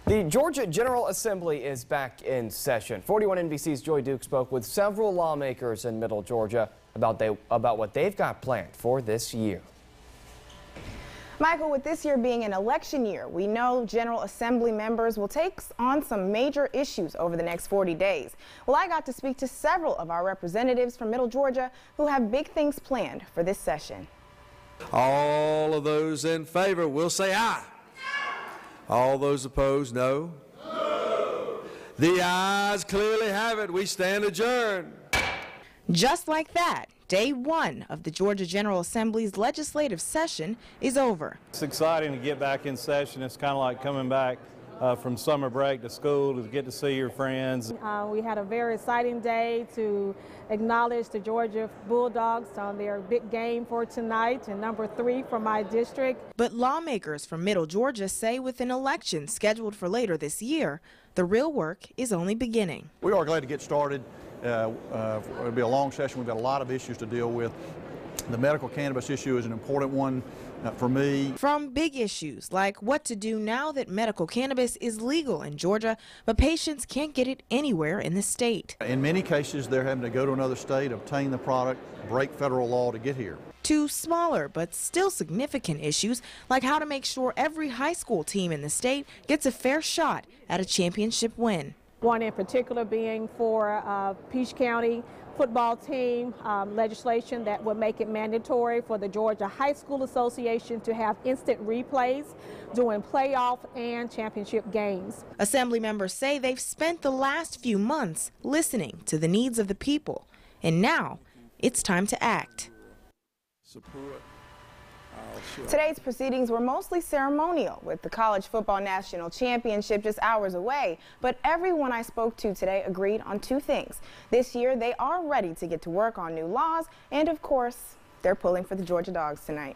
The Georgia General Assembly is back in session. 41 NBC's Joy Duke spoke with several lawmakers in Middle Georgia about what they've got planned for this year. Michael, with this year being an election year, we know General Assembly members will take on some major issues over the next 40 days. Well, I got to speak to several of our representatives from Middle Georgia who have big things planned for this session. All of those in favor will say aye. All those opposed, no. No. The ayes clearly have it. We stand adjourned. Just like that, day one of the Georgia General Assembly's legislative session is over. It's exciting to get back in session. It's kind of like coming back from summer break to school to get to see your friends. We had a very exciting day to acknowledge the Georgia Bulldogs on their big game for tonight, and number 3 for my district. But lawmakers from Middle Georgia say with an election scheduled for later this year, the real work is only beginning. We are glad to get started. It'll be a long session. We've got a lot of issues to deal with. The medical cannabis issue is an important one for me. From big issues like what to do now that medical cannabis is legal in Georgia, but patients can't get it anywhere in the state. In many cases, they're having to go to another state, obtain the product, break federal law to get here. To smaller but still significant issues like how to make sure every high school team in the state gets a fair shot at a championship win. One in particular being for Peach County football team legislation that would make it mandatory for the Georgia High School Association to have instant replays during playoff and championship games. Assembly members say they've spent the last few months listening to the needs of the people, and now it's time to act. Today's proceedings were mostly ceremonial, with the college football national championship just hours away. But everyone I spoke to today agreed on 2 things. This year, they are ready to get to work on new laws, and of course, they're pulling for the Georgia Dogs tonight.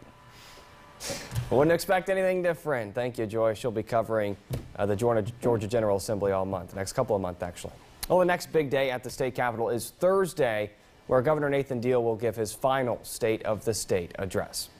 I wouldn't expect anything different. Thank you, Joy. She'll be covering the Georgia General Assembly all month, the next couple of months, actually. Well, the next big day at the state capitol is Thursday, where Governor Nathan Deal will give his final State of the State address.